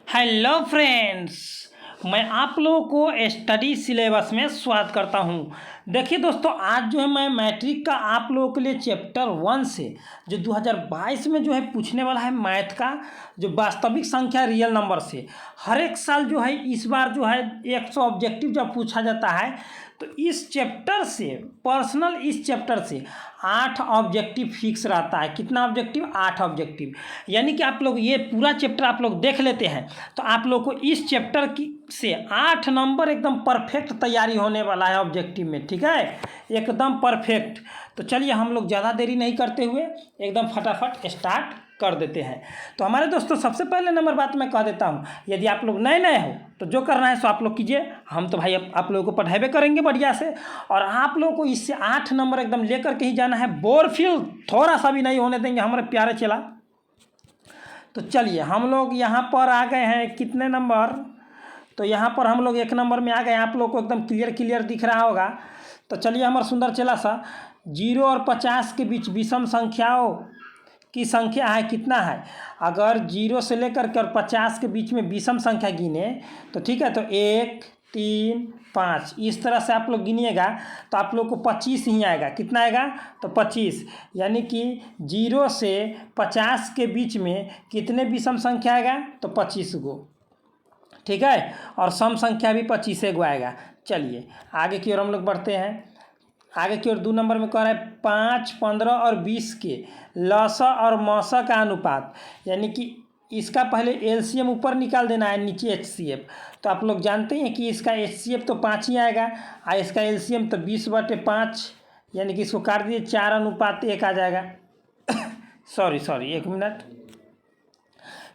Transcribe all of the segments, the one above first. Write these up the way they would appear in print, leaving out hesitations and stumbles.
Hello friends, मैं आप लोगों को स्टडी सिलेबस में स्वागत करता हूं। देखिए दोस्तों, आज जो है मैं मैट्रिक का आप लोगों के लिए चैप्टर 1 से जो 2022 में जो है पूछने वाला है मैथ का, जो वास्तविक संख्या रियल नंबर से हर एक साल जो है इस बार जो है 100 ऑब्जेक्टिव जब पूछा जाता है तो इस चैप्टर से पर्सनल इस चैप्टर से 8 ऑब्जेक्टिव फिक्स रहता है। कितना ऑब्जेक्टिव? 8 ऑब्जेक्टिव। यानी कि आप लोग ये पूरा चैप्टर आप लोग देख लेते हैं तो आप लोग को इस चैप्टर की से 8 नंबर एकदम परफेक्ट तैयारी होने वाला है ऑब्जेक्टिव में। ठीक है, एकदम परफेक्ट। तो चलिए हम लोग ज़्यादा देरी नहीं करते हुए एकदम फटाफट स्टार्ट कर देते हैं। तो हमारे दोस्तों, सबसे पहले नंबर बात मैं कह देता हूँ, यदि आप लोग नए नए हो तो जो करना है सो आप लोग कीजिए। हम तो भाई आप लोगों को पढ़ाई करेंगे बढ़िया से, और आप लोगों को इससे 8 नंबर एकदम लेकर के ही जाना है। बोर फील थोड़ा सा भी नहीं होने देंगे हमारे प्यारे चला। तो चलिए हम लोग यहाँ पर आ गए हैं कितने नंबर, तो यहाँ पर हम लोग 1 नंबर में आ गए। आप लोग को एकदम क्लियर दिख रहा होगा। तो चलिए हमारा सुंदर चला सा 0 और 50 के बीच विषम संख्याओं की संख्या है कितना है। अगर 0 से लेकर के और 50 के बीच में विषम संख्या गिने तो ठीक है, तो 1 3 5 इस तरह से आप लोग गिनिएगा तो आप लोग को 25 ही आएगा। कितना आएगा? तो 25। यानी कि 0 से 50 के बीच में कितने विषम संख्या आएगा? तो 25 गो। ठीक है, और सम संख्या भी 25 गो आएगा। चलिए आगे की ओर हम लोग बढ़ते हैं। आगे की ओर 2 नंबर में कह रहा है 5, 15 और 20 के लसा और मौसा का अनुपात। यानी कि इसका पहले एलसीएम ऊपर निकाल देना है, नीचे एचसीएफ। तो आप लोग जानते हैं कि इसका एचसीएफ तो 5 ही आएगा और इसका एलसीएम तो 20/5, यानी कि इसको काट दिए 4:1 आ जाएगा। सॉरी 1 मिनट,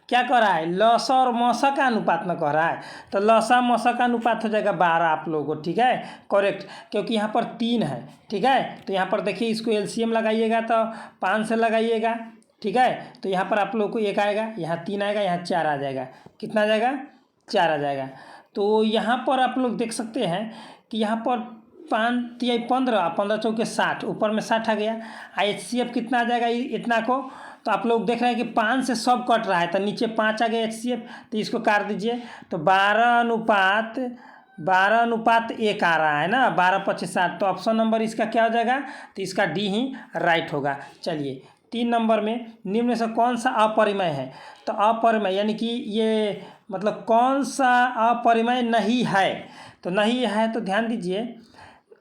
क्या कह रहा है? लसा और मौसा का अनुपात में कह रहा है, तो लसा मौसा का अनुपात हो जाएगा 12 आप लोगों को। ठीक है, करेक्ट, क्योंकि यहाँ पर 3 है। ठीक है, तो यहाँ पर देखिए इसको एलसीएम लगाइएगा तो 5 से लगाइएगा। ठीक है, तो यहाँ पर आप लोग को 1 आएगा, यहाँ 3 आएगा, यहाँ 4 आ जाएगा। कितना आ जाएगा? 4 आ जाएगा। तो यहाँ पर आप लोग देख सकते हैं कि यहाँ पर 5 तिया 15, 15 चौके 60, ऊपर में 60 आ गया। एचसीएफ कितना आ जाएगा इतना को? तो आप लोग देख रहे हैं कि 5 से सब कट रहा है, तो नीचे 5 आ गया एचसीएफ, तो इसको काट दीजिए। तो 12:1 आ रहा है ना, 12/25 तो ऑप्शन नंबर इसका क्या हो जाएगा? तो इसका डी ही राइट होगा। चलिए 3 नंबर में निम्न से कौन सा अपरिमेय है? तो अपरिमेय यानी कि ये मतलब कौन सा अपरिमेय नहीं है? तो नहीं है तो ध्यान दीजिए,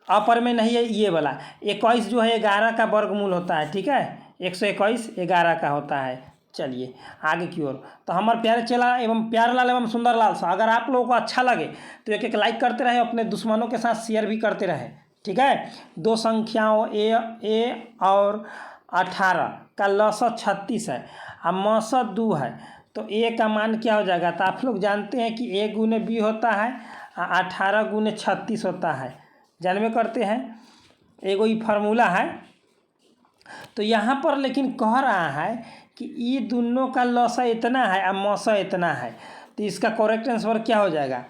अपरिमेय नहीं है ये वाला 21 जो है 11 का वर्गमूल होता है। ठीक है, 121 11 का होता है। चलिए आगे की ओर। तो हमारे प्यारे चला एवं प्यारेलाल एवं सुंदरलाल सा, अगर आप लोगों को अच्छा लगे तो एक लाइक करते रहे, अपने दुश्मनों के साथ शेयर भी करते रहे। ठीक है, 2 संख्याओं ए और 18 का लसा 36 है और मौसा 2 है, तो ए का मान क्या हो जाएगा? तो आप लोग जानते हैं कि a गुने b होता है, 18 गुने 36 होता है। जानवे करते हैं, एगो ये फार्मूला है। तो यहाँ पर लेकिन कह रहा है कि ये दोनों का लसा इतना है और मौसा इतना है, तो इसका करेक्ट आंसर क्या हो जाएगा?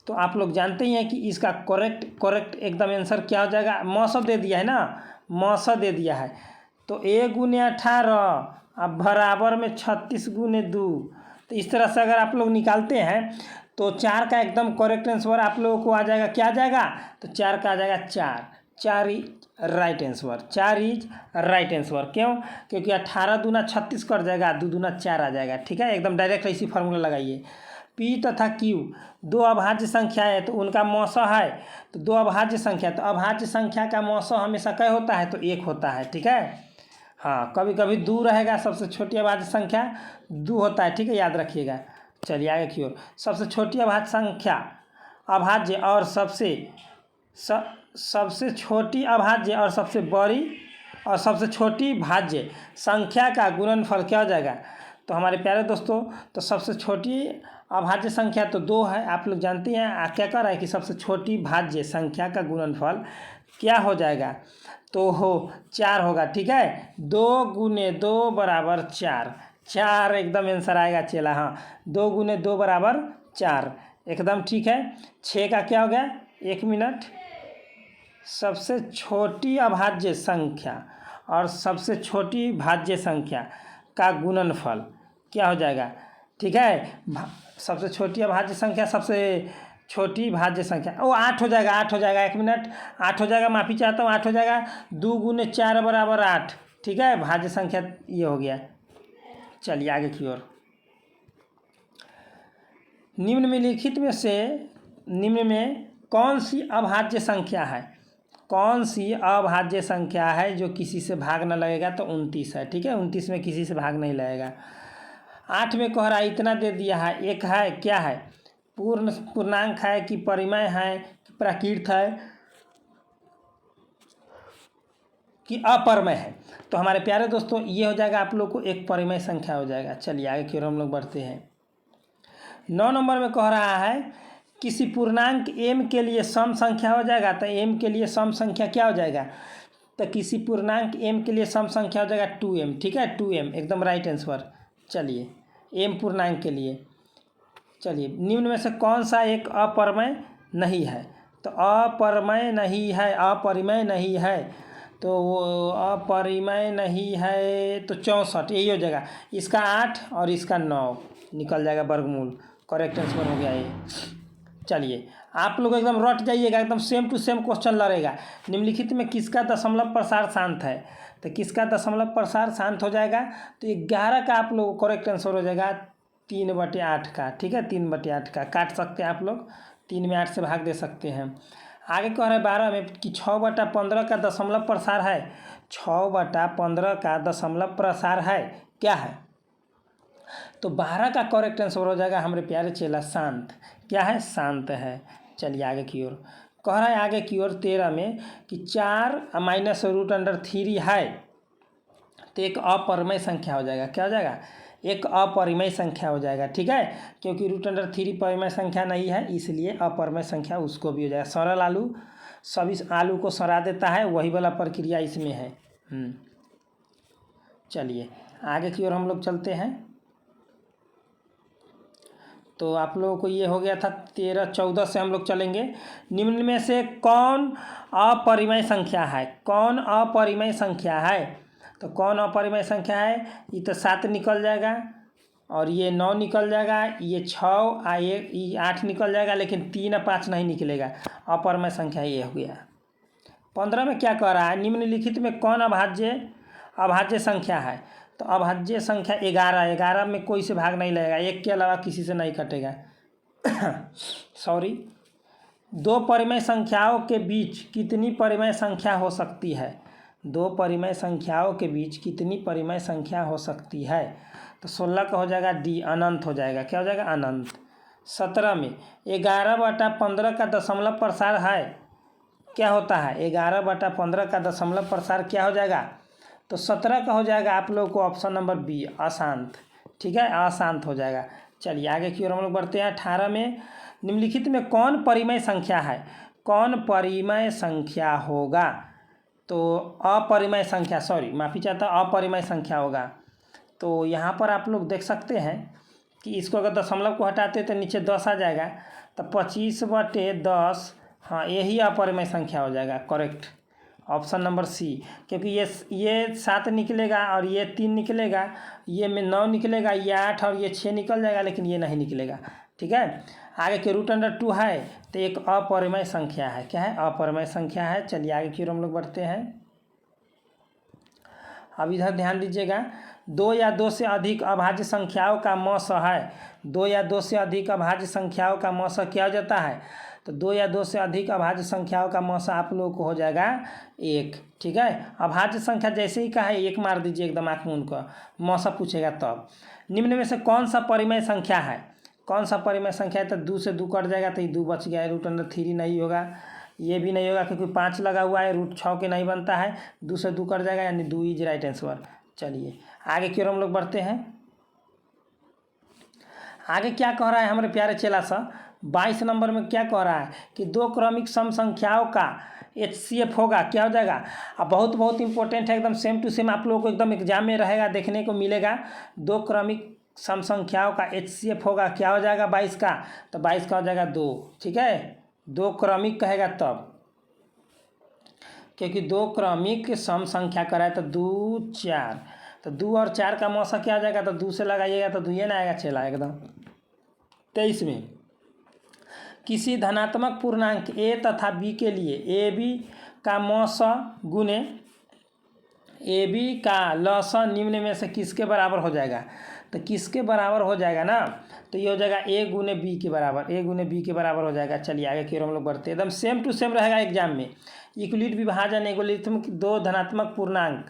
तो आप लोग जानते ही हैं कि इसका करेक्ट एकदम आंसर क्या हो जाएगा? मौसा दे दिया है ना, मौसा दे दिया है। तो a गुने 18 अब बराबर में 36 गुने 2। तो इस तरह से अगर आप लोग निकालते हैं तो 4 का एकदम करेक्ट आंसर आप लोगों को आ जाएगा। क्या आ जाएगा? तो 4 का आ जाएगा 4 is right answer. 4 is right answer. क्यों? क्योंकि 18 दूना 36 कर जाएगा, 2 दूना 4 आ जाएगा। ठीक है, एकदम डायरेक्ट इसी फार्मूला लगाइए। P तथा Q 2 अभाज्य संख्या है, तो उनका मौसा है, तो 2 अभाज्य संख्या, तो अभाज्य संख्या का मौसा हमेशा क्या होता है? तो 1 होता है। ठीक है, हाँ, कभी कभी 2 रहेगा, सबसे छोटी अभाज्य संख्या 2 होता है। ठीक है, याद रखिएगा। चलिए आगे की ओर। सबसे छोटी अभाज्य संख्या अभाज्य और सबसे छोटी अभाज्य और सबसे बड़ी और सबसे छोटी भाज्य संख्या का गुणनफल क्या हो जाएगा? तो हमारे प्यारे दोस्तों, तो सबसे छोटी अभाज्य संख्या तो 2 है, आप लोग जानते हैं। क्या कर रहा है कि सबसे छोटी भाज्य संख्या का गुणनफल क्या हो जाएगा? तो 4 होगा। ठीक है, 2 गुने 2 बराबर 4 एकदम आंसर आएगा चला। हाँ, 2 गुने 2 बराबर 4 एकदम ठीक है। 6 का क्या हो गया? 1 मिनट। सबसे छोटी अभाज्य संख्या और सबसे छोटी भाज्य संख्या का गुणनफल क्या हो जाएगा? ठीक है। सबसे छोटी अभाज्य संख्या, सबसे छोटी भाज्य संख्या, वो 8 हो जाएगा, 8 हो जाएगा, 1 मिनट, 8 हो जाएगा, माफ़ी चाहता हूँ, 8 हो जाएगा, 2 गुने 4 बराबर 8, ठीक है। भाज्य संख्या ये हो गया। चलिए आगे की ओर। निम्न में कौन सी अभाज्य संख्या है, कौन सी अभाज्य संख्या है जो किसी से भाग न लगेगा? तो 29 है, ठीक है। 29 में किसी से भाग नहीं लगेगा। 8 में कह रहा है इतना दे दिया है, एक है, क्या है? पूर्णांक है कि परिमेय है कि प्राकृत है कि अपरिमेय है? तो हमारे प्यारे दोस्तों ये हो जाएगा आप लोग को एक परिमेय संख्या हो जाएगा। चलिए आगे की ओर हम लोग बढ़ते हैं। 9 नंबर में कह रहा है किसी पूर्णांक m के लिए सम संख्या हो जाएगा। तो m के लिए सम संख्या क्या हो जाएगा? तो किसी पूर्णांक m के लिए सम संख्या हो जाएगा 2m, ठीक है। 2m एकदम राइट आंसर। चलिए m पूर्णांक के लिए, चलिए निम्न में से कौन सा एक अपरिमेय नहीं है? तो अपरिमेय नहीं है, अपरिमेय नहीं है, तो वो अपरिमेय नहीं है तो 64 यही हो जाएगा। इसका 8 और इसका 9 निकल जाएगा वर्गमूल, करेक्ट आंसर हो गया ये। चलिए आप लोग एकदम रट जाइएगा, एकदम सेम टू सेम क्वेश्चन लड़ेगा। निम्नलिखित में किसका दशमलव प्रसार शांत है? तो किसका दशमलव प्रसार शांत हो जाएगा? तो 11 का आप लोग करेक्ट आंसर हो जाएगा 3/8 का, ठीक है। 3/8 का काट सकते हैं आप लोग, 3 में 8 से भाग दे सकते हैं। आगे कह रहे हैं 12 में कि 6/15 का दशमलव प्रसार है। 6/15 का दशमलव प्रसार है, क्या है? तो 12 का करेक्ट आंसर हो जाएगा हमारे प्यारे चेला शांत। क्या है? शांत है। चलिए आगे की ओर। कह रहा है आगे की ओर 13 में कि 4 -√3 है, तो एक अपरिमेय संख्या हो जाएगा। क्या हो जाएगा? एक अपरिमेय संख्या हो जाएगा, ठीक है। क्योंकि √3 परिमेय संख्या नहीं है, इसलिए अपरिमेय संख्या उसको भी हो जाएगा। सरल आलू सभी आलू को सरा देता है, वही वाला प्रक्रिया इसमें है। चलिए आगे की ओर हम लोग चलते हैं। तो आप लोगों को ये हो गया था 13, 14 से हम लोग चलेंगे। निम्न में से कौन अपरिमेय संख्या है? कौन अपरिमेय संख्या है? तो कौन अपरिमेय संख्या है? ये तो 7 निकल जाएगा और ये 9 निकल जाएगा, ये 6 ये 8 निकल जाएगा, लेकिन 3 और 5 नहीं निकलेगा। अपरिमेय संख्या ये हो गया। 15 में क्या कह रहा है? निम्नलिखित में कौन अभाज्य संख्या है? तो अभाज्य संख्या 11 में कोई से भाग नहीं लगेगा, एक के अलावा किसी से नहीं कटेगा। सॉरी, 2 परिमेय संख्याओं के बीच कितनी परिमेय संख्या हो सकती है? 2 परिमेय संख्याओं के बीच कितनी परिमेय संख्या हो सकती है? तो 16 का हो जाएगा डी, अनंत हो जाएगा। क्या हो जाएगा? अनंत। 17 में 11/15 का दशमलव प्रसार है, क्या होता है? 11/15 का दशमलव प्रसार क्या हो जाएगा? तो 17 का हो जाएगा आप लोगों को ऑप्शन नंबर बी, अशांत, ठीक है। अशांत हो जाएगा। चलिए आगे की ओर हम लोग बढ़ते हैं। 18 में निम्नलिखित में कौन परिमेय संख्या है? कौन परिमेय संख्या होगा? तो अपरिमेय संख्या, सॉरी माफ़ी चाहता हूँ, अपरिमेय संख्या होगा। तो यहाँ पर आप लोग देख सकते हैं कि इसको अगर दशमलव को हटाते तो नीचे 10 आ जाएगा, तो 25/10, हाँ यही अपरिमेय संख्या हो जाएगा, करेक्ट, ऑप्शन नंबर सी। क्योंकि ये 7 निकलेगा और ये 3 निकलेगा, ये में 9 निकलेगा, ये 8 और ये 6 निकल जाएगा, लेकिन ये नहीं निकलेगा, ठीक है। आगे के √2 है, तो एक अपरिमेय संख्या है। क्या है? अपरिमेय संख्या है। चलिए आगे की ओर हम लोग बढ़ते हैं। अब इधर ध्यान दीजिएगा, 2 या 2 से अधिक अभाज्य संख्याओं का मौसा है। 2 या 2 से अधिक अभाज्य संख्याओं का मौसा क्या हो जाता है? तो 2 या 2 से अधिक अभाज्य संख्याओं का मौसा आप लोगों को हो जाएगा 1, ठीक है। अभाज्य संख्या जैसे ही कहा है 1 मार दीजिए एकदम आँख मूंद को, मौसा पूछेगा तब। निम्न में से कौन सा परिमेय संख्या है? कौन सा परिमेय संख्या है? तो 2 से 2 कट जाएगा, तो ये 2 बच गया है। √3 नहीं होगा, ये भी नहीं होगा क्योंकि 5 लगा हुआ है, √6 के नहीं बनता है, 2 से 2 कट जाएगा, यानी 2 इज राइट आंसर। चलिए आगे की ओर हम लोग बढ़ते हैं। आगे क्या कह रहा है हमारे प्यारे चेला सा? 22 नंबर में क्या कह रहा है कि 2 क्रमिक सम संख्याओं का HCF होगा। क्या हो जाएगा? अब बहुत इंपॉर्टेंट है, एकदम सेम टू सेम आप लोगों को एकदम एग्जाम में रहेगा, देखने को मिलेगा। 2 क्रमिक सम संख्याओं का HCF होगा, क्या हो जाएगा 22 का? तो 22 का हो जाएगा 2, ठीक है। 2 क्रमिक कहेगा तब, क्योंकि 2 क्रमिक सम संख्या कराए तो 2 4 तो 2 और 4 का मौसा क्या आ जाएगा, तो 2 से लगाइएगा तो 2 ना आएगा, चला एकदम। 23 में किसी धनात्मक पूर्णांक a तथा b के लिए ए बी का मौसा गुने ए बी का लसा निम्न में से किसके बराबर हो जाएगा। तो किसके बराबर हो जाएगा ना, तो ये हो जाएगा ए गुने बी के बराबर, ए गुने बी के बराबर हो जाएगा। चलिए आगे की ओर हम लोग बढ़ते हैं, एकदम सेम टू सेम रहेगा एग्जाम में। इक्वलिट विभाजन एगोलिथम दो धनात्मक पूर्णांक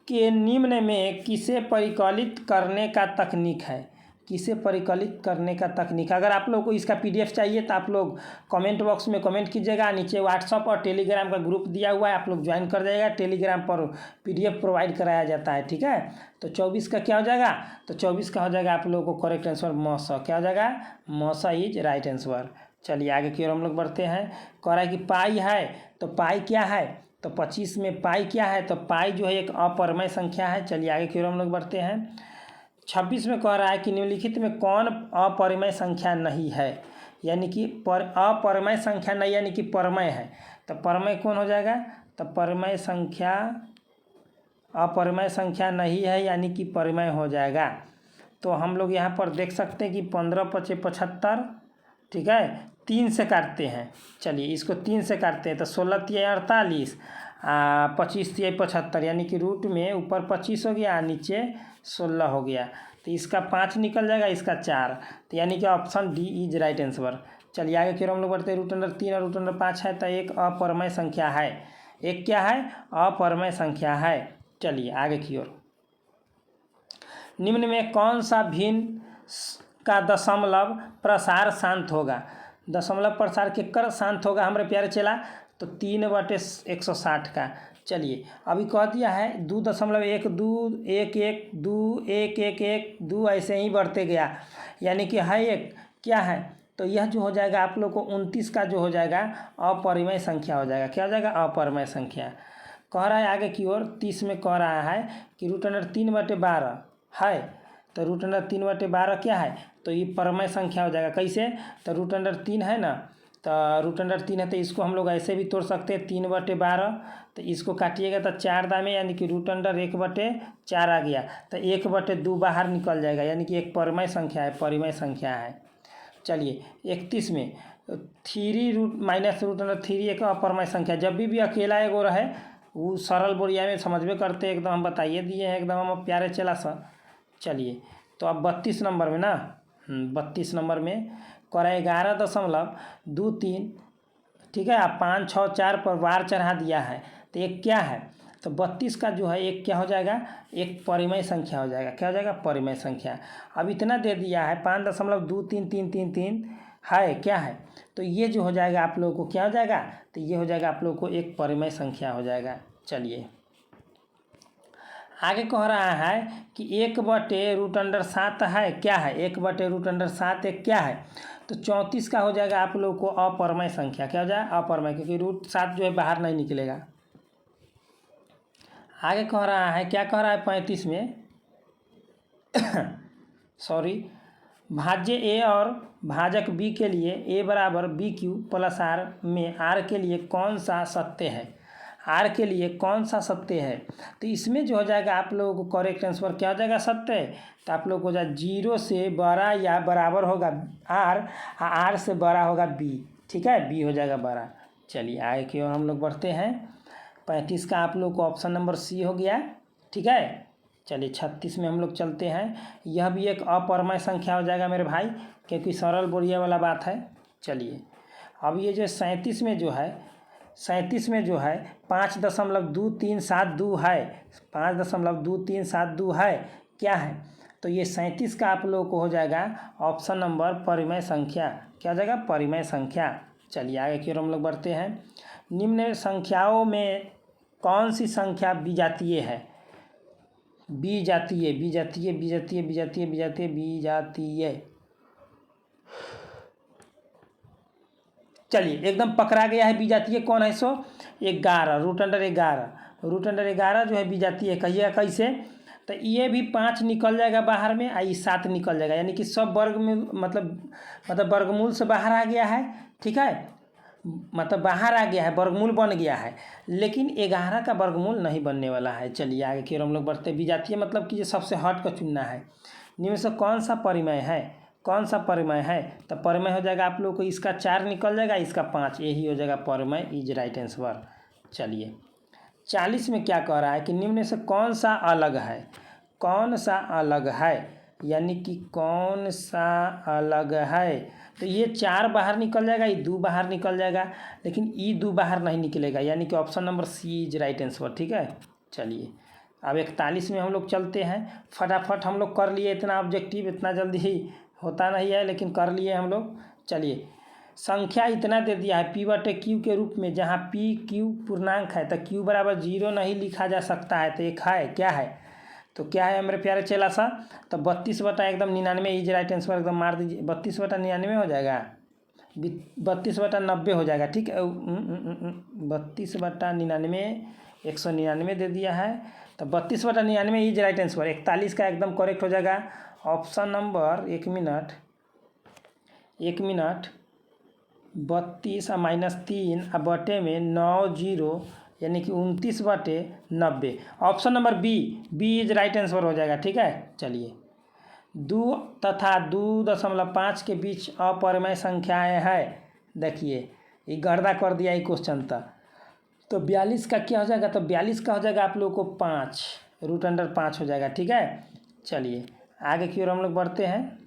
के निम्न में किसे परिकलित करने का तकनीक है, किसे परिकलित करने का तकनीक। अगर आप लोग को इसका पीडीएफ चाहिए तो आप लोग कमेंट बॉक्स में कमेंट कीजिएगा, नीचे व्हाट्सअप और टेलीग्राम का ग्रुप दिया हुआ है, आप लोग ज्वाइन कर जाइएगा। टेलीग्राम पर पीडीएफ प्रोवाइड कराया जाता है, ठीक है। तो 24 का क्या हो जाएगा, तो 24 का हो जाएगा आप लोगों को करेक्ट आंसर मौसा, क्या हो जाएगा, मौसा इज राइट आंसर। चलिए आगे की ओर हम लोग बढ़ते हैं। कह रहा है कि पाई है, तो पाई क्या है, तो 25 में पाई क्या है, तो पाई जो है एक अपरिमेय संख्या है। चलिए आगे की ओर हम लोग बढ़ते हैं। 26 में कह रहा है कि निम्नलिखित में कौन अपरिमेय संख्या नहीं है, यानी कि अपरिमेय संख्या नहीं यानी कि परमेय है। तो परमेय कौन हो जाएगा, तो परमेय संख्या अपरिमेय संख्या नहीं है यानी कि परिमेय हो जाएगा। तो हम लोग यहाँ पर देख सकते हैं कि 15 × 5 = 75, ठीक है, 3 से काटते हैं। चलिए इसको 3 से काटते हैं, तो 16 × 3 = 48, 25 × 3 = 75, यानी कि रूट में ऊपर 25 हो गया, नीचे 16 हो गया। तो इसका 5 निकल जाएगा, इसका 4, तो यानी कि option D is right answer. चलिए आगे की ओर हम लोग बढ़ते हैं। √3 और √5 है, तो एक अपरिमेय संख्या है, एक क्या है, अपरिमेय संख्या है। चलिए आगे की ओर। निम्न में कौन सा भिन्न का दशमलव प्रसार शांत होगा, दशमलव प्रसार केकर शांत होगा हमारे प्यारे चला, तो 3/160 का। चलिए अभी कह दिया है 2.1 2 1 1 2 1 1 1 2 ऐसे ही बढ़ते गया, यानी कि है एक क्या है, तो यह जो हो जाएगा आप लोग को 29 का जो हो जाएगा अपरिमेय संख्या हो जाएगा। क्या हो जाएगा, अपरिमेय संख्या। कह रहा है आगे की ओर 30 में कह रहा है कि √3/12 है, तो √3/12 क्या है, तो ये परमेय संख्या हो जाएगा। कैसे, तो √3 है ना, तो √3 है, तो इसको हम लोग ऐसे भी तोड़ सकते हैं 3/12, तो इसको काटिएगा तो 4 दामे, यानी कि √1/4 आ गया, तो 1/2 बाहर निकल जाएगा, यानी कि एक परमेय संख्या है, परिमेय संख्या है। चलिए 31 में 3 - √3 एक अपरमेय संख्या, जब भी अकेला एगो रहे वो सरल बोरिया में समझबे करते, एकदम हम बताइए दिए हैं, एकदम हम प्यारे चला सा। चलिए तो अब 32 नंबर में ना, 32 नंबर में करा 11.23, ठीक है, आप 5 6 4 पर वार चढ़ा दिया है, तो एक क्या है, तो 32 का जो है एक क्या हो जाएगा, एक परिमेय संख्या हो जाएगा। क्या हो जाएगा, परिमेय संख्या। अब इतना दे दिया है 5.233333 है, क्या है, तो ये जो हो जाएगा आप लोगों को क्या हो जाएगा, तो ये हो जाएगा आप लोगों को एक परिमेय संख्या हो जाएगा। चलिए आगे कह रहा है कि 1/√7 है, क्या है, 1/√7 एक क्या है, तो 34 का हो जाएगा आप लोगों को अपरिमेय संख्या। क्या हो जाएगा, अपरिमेय, क्योंकि √7 जो है बाहर नहीं निकलेगा। आगे कह रहा है, क्या कह रहा है 35 में सॉरी, भाज्य ए और भाजक बी के लिए a = BQ + R में R के लिए कौन सा सत्य है, R के लिए कौन सा सत्य है, तो इसमें जो हो जाएगा आप लोगों को करेक्ट आंसर क्या हो जाएगा, सत्य है। तो आप लोग को जाए 0 से बड़ा या बराबर होगा R, R से बड़ा होगा B, ठीक है, B हो जाएगा बड़ा। चलिए आगे की ओर हम लोग बढ़ते हैं। 35 का आप लोग को ऑप्शन नंबर C हो गया, ठीक है। चलिए 36 में हम लोग चलते हैं। यह भी एक अपरिमेय संख्या हो जाएगा मेरे भाई, क्योंकि सरल बोरिया वाला बात है। चलिए अब ये जो 37 में जो है, 37 में जो है 5.2372 है, 5.2372 है, क्या है, तो ये 37 का आप लोगों को हो जाएगा ऑप्शन नंबर परिमेय संख्या। क्या हो जाएगा, परिमेय संख्या। चलिए आगे की ओर हम लोग बढ़ते हैं। निम्न संख्याओं में कौन सी संख्या विजातीय है, विजातीय, विजातीय, विजातीय, विजातीय, विजातीय, विजातीय। चलिए एकदम पकड़ा गया है विजातीय, कौन है सो 11, √11 जो है विजातीय। कहिएगा कैसे, तो ये भी 5 निकल जाएगा बाहर में, ये 7 निकल जाएगा, यानी कि सब वर्ग में मतलब वर्गमूल से बाहर आ गया है, ठीक है। मतलब बाहर आ गया है, वर्गमूल बन गया है, लेकिन 11 का वर्गमूल नहीं बनने वाला है। चलिए आगे की ओर हम लोग बढ़ते। विजातीय मतलब कि ये सबसे हट कर चुनना है। निम्न से कौन सा परिमेय है, कौन सा परिमेय है, तो परिमेय हो जाएगा आप लोग को इसका 4 निकल जाएगा, इसका 5, यही हो जाएगा परिमेय, इज राइट आंसर। चलिए 40 में क्या कह रहा है कि निम्न से कौन सा अलग है, कौन सा अलग है, यानी कि कौन सा अलग है। तो ये 4 बाहर निकल जाएगा, ये 2 बाहर निकल जाएगा, लेकिन ये 2 बाहर नहीं निकलेगा, यानी कि option number C is right answer. ठीक है, चलिए अब 41 में हम लोग चलते हैं। फटाफट हम लोग कर लिए, इतना ऑब्जेक्टिव इतना जल्दी ही होता नहीं है, लेकिन कर लिए हम लोग। चलिए संख्या इतना दे दिया है P/Q के रूप में, जहाँ PQ पूर्णांक है, तो Q बराबर 0 नहीं लिखा जा सकता है, तो एक है, क्या है, तो क्या है मेरे प्यारे चेला सा, तो 32/99 इज राइट आंसर, एकदम मार दीजिए। 32/99 हो जाएगा, 32/90 हो जाएगा। ठीक है, 32/99, 199 दे दिया है, तो 32/99 इज राइट आंसर। 41 का एकदम करेक्ट हो जाएगा ऑप्शन नंबर, 1 मिनट 32 -3 बटे में 90, यानी कि 29/90, option number B is right answer हो जाएगा। ठीक है, चलिए 2 तथा 2.5 के बीच अपरिमेय संख्याएं हैं। देखिए ये गर्दा कर दिया ये क्वेश्चन तो 42 का क्या हो जाएगा, तो 42 का हो जाएगा आप लोगों को 5, √5 हो जाएगा। ठीक है, चलिए आगे की ओर हम लोग बढ़ते हैं।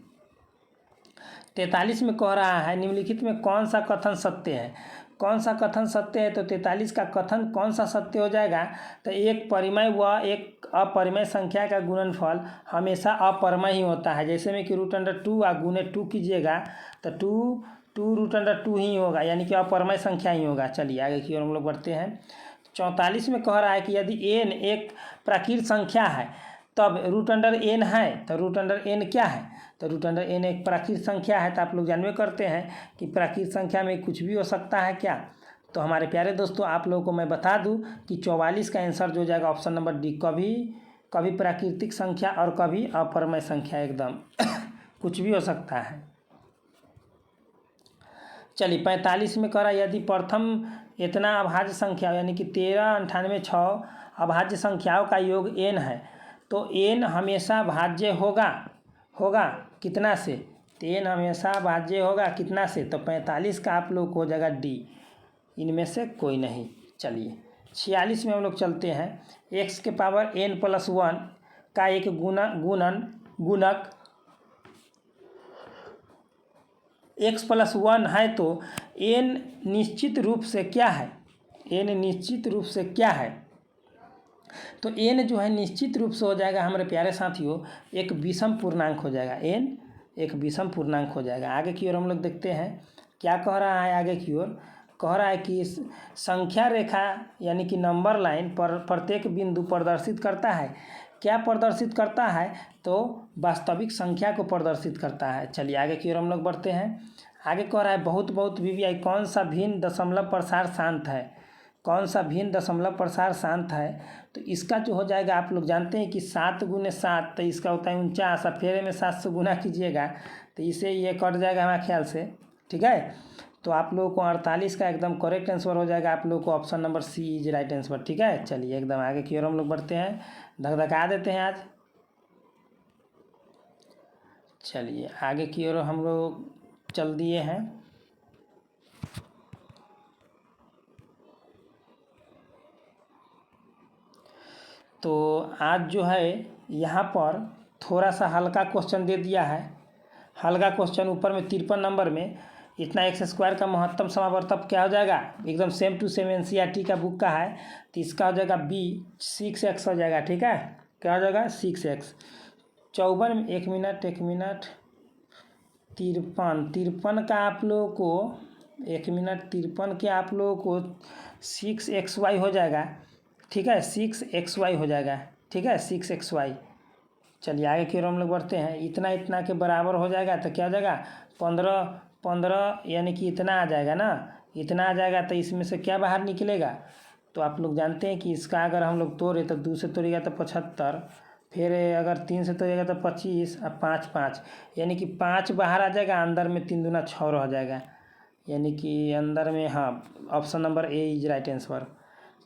43 में कह रहा है निम्नलिखित में कौन सा कथन सत्य है, कौन सा कथन सत्य है, तो 43 का कथन कौन सा सत्य हो जाएगा, तो एक परिमेय व एक अपरिमेय संख्या का गुणनफल हमेशा अपरिमेय ही होता है। जैसे में कि √2 आ गुने 2 कीजिएगा तो 2 √2 ही होगा, यानी कि अपरिमेय संख्या ही होगा। चलिए आगे की ओर हम लोग बढ़ते हैं। 44 में कह रहा है कि यदि n एक प्राकृत संख्या है तब √n है, तो √n क्या है, तो √n एक प्राकृत संख्या है। तो आप लोग जानवे करते हैं कि प्राकृत संख्या में कुछ भी हो सकता है क्या। तो हमारे प्यारे दोस्तों आप लोगों को मैं बता दूं कि 44 का आंसर जो जाएगा ऑप्शन नंबर डी, कभी प्राकृतिक संख्या और कभी अपरिमेय संख्या, एकदम कुछ भी हो सकता है। चलिए 45 में कह रहा है यदि प्रथम इतना अभाज्य संख्या यानी कि 13, 98, 6 अभाज्य संख्याओं का योग n है, तो n हमेशा भाज्य होगा कितना से, तो n हमेशा भाज्य होगा कितना से, तो 45 का आप लोग हो जाएगा डी, इनमें से कोई नहीं। चलिए 46 में हम लोग चलते हैं। x के पावर n+1 का एक गुणक x+1 है, तो n निश्चित रूप से क्या है, n निश्चित रूप से क्या है, तो n जो है निश्चित रूप से हो जाएगा हमारे प्यारे साथियों एक विषम पूर्णांक हो जाएगा, n एक विषम पूर्णांक हो जाएगा। आगे की ओर हम लोग देखते हैं क्या कह रहा है। आगे की ओर कह रहा है कि संख्या रेखा यानी कि नंबर लाइन पर प्रत्येक बिंदु प्रदर्शित करता है, क्या प्रदर्शित करता है, तो वास्तविक संख्या को प्रदर्शित करता है। चलिए आगे की ओर हम लोग बढ़ते हैं। आगे कह रहा है बहुत वीवीआई कौन सा भिन्न दशमलव प्रसार शांत है, कौन सा भिन्न दशमलव प्रसार शांत है, तो इसका जो हो जाएगा आप लोग जानते हैं कि 7 × 7, तो इसका होता है 49, और फेरे में 7 से गुना कीजिएगा तो इसे ये कट जाएगा हमारे ख्याल से। ठीक है, तो आप लोगों को 48 का एकदम करेक्ट आंसर हो जाएगा आप लोगों को option number C is right answer. ठीक है, चलिए एकदम आगे की ओर हम लोग बढ़ते हैं, धकधका देते हैं आज। चलिए आगे की ओर हम लोग चल दिए हैं। तो आज जो है यहाँ पर थोड़ा सा हल्का क्वेश्चन दे दिया है, हल्का क्वेश्चन ऊपर में 53 नंबर में इतना x² का महत्तम समावर्तक क्या हो जाएगा, एकदम सेम टू सेम NCERT का बुक का है, तो इसका हो जाएगा बी 6x हो जाएगा। ठीक है, क्या हो जाएगा 6x। 54 में 1 मिनट 53 का आप लोगों को 1 मिनट 53 के आप लोगों को 6xy हो जाएगा। ठीक है, 6xy हो जाएगा। ठीक है, 6xy। चलिए आगे की ओर हम लोग बढ़ते हैं। इतना के बराबर हो जाएगा तो क्या हो जाएगा 15 यानी कि इतना आ जाएगा ना, इतना आ जाएगा, तो इसमें से क्या बाहर निकलेगा, तो आप लोग जानते हैं कि इसका अगर हम लोग तोड़े तो 2 से तोड़ेगा तो 75, फिर अगर 3 से तोड़ेगा तो 25 और 5 5, यानी कि 5 बाहर आ जाएगा, अंदर में 3 दूना 6 रह जाएगा। यानी कि अंदर में, हाँ, option number A is right answer.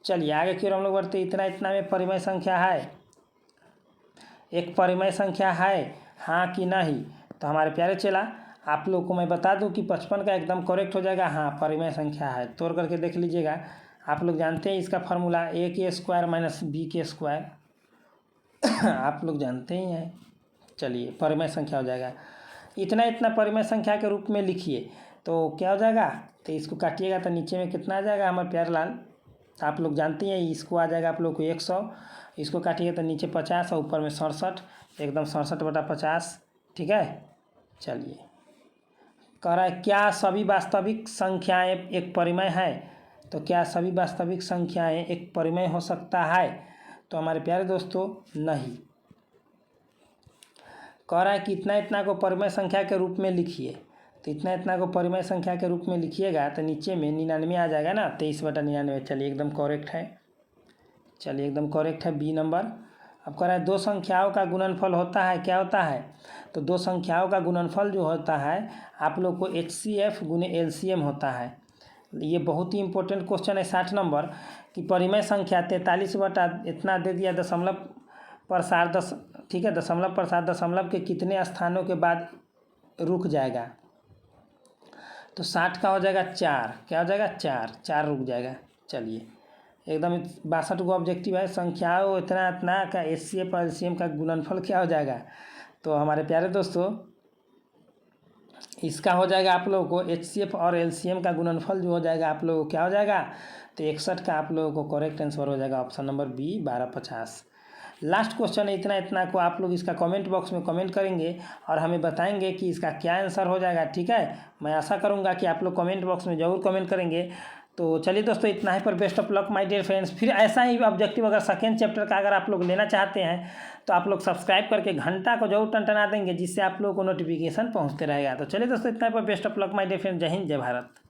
चलिए आगे की ओर हम लोग बढ़ते। इतना में परिमेय संख्या है, एक परिमेय संख्या है हाँ कि नहीं। तो हमारे प्यारे चला, आप लोग को मैं बता दूं कि 55 का एकदम करेक्ट हो जाएगा। हाँ, परिमेय संख्या है, तोड़ करके देख लीजिएगा। आप लोग जानते हैं इसका फार्मूला a² माइनस b²। आप लोग जानते ही हैं। चलिए परिमेय संख्या हो जाएगा। इतना परिमेय संख्या के रूप में लिखिए तो क्या हो जाएगा। तो इसको काटिएगा तो नीचे में कितना आ जाएगा हमारे प्यारे लाल, आप लोग जानते हैं। इसको आ जाएगा आप लोग को 100, इसको काटिएगा तो नीचे 50 और ऊपर में 67, एकदम 67/50। ठीक है। चलिए कह रहा है क्या सभी वास्तविक संख्याएं एक परिमेय है। तो क्या सभी वास्तविक संख्याएं एक परिमेय हो सकता है। तो हमारे प्यारे दोस्तों नहीं। कह रहा है कि इतना को परिमेय संख्या के रूप में लिखिए। तो इतना को परिमेय संख्या के रूप में लिखिएगा तो नीचे में 99 आ जाएगा ना, 23/99। चलिए एकदम करेक्ट है। चलिए एकदम करेक्ट है बी नंबर। अब कह रहा है दो संख्याओं का गुणनफल होता है, क्या होता है। तो दो संख्याओं का गुणनफल जो होता है आप लोग को HCF गुने LCM होता है। ये बहुत ही इंपॉर्टेंट क्वेश्चन है 60 नंबर कि परिमेय संख्या 43 बटा इतना दे दिया दशमलव पर 7 ठीक है, दशमलव पर 7 दशमलव के कितने स्थानों के बाद रुक जाएगा। तो 60 का हो जाएगा 4, क्या हो जाएगा 4 रुक जाएगा। चलिए एकदम 62 को ऑब्जेक्टिव है, संख्याओं इतना का HCF और LCM का गुणनफल क्या हो जाएगा। तो हमारे प्यारे दोस्तों इसका हो जाएगा आप लोगों को HCF और LCM का गुणनफल जो हो जाएगा आप लोगों को क्या हो जाएगा। तो 61 का आप लोगों को करेक्ट आंसर हो जाएगा option number B 1250। Last question है इतना को आप लोग इसका कमेंट बॉक्स में कमेंट करेंगे और हमें बताएंगे कि इसका क्या आंसर हो जाएगा। ठीक है, मैं आशा करूँगा कि आप लोग कमेंट बॉक्स में ज़रूर कमेंट करेंगे। तो चलिए दोस्तों इतना ही पर best of luck my dear friends. फिर ऐसा ही ऑब्जेक्टिव अगर सेकेंड चैप्टर का अगर आप लोग लेना चाहते हैं तो आप लोग सब्सक्राइब करके घंटा को जरूर टनटना देंगे, जिससे आप लोगों को नोटिफिकेशन पहुंचते रहेगा। तो चलिए दोस्तों इतना ही पर best of luck my dear friends. जय हिंद, जय भारत।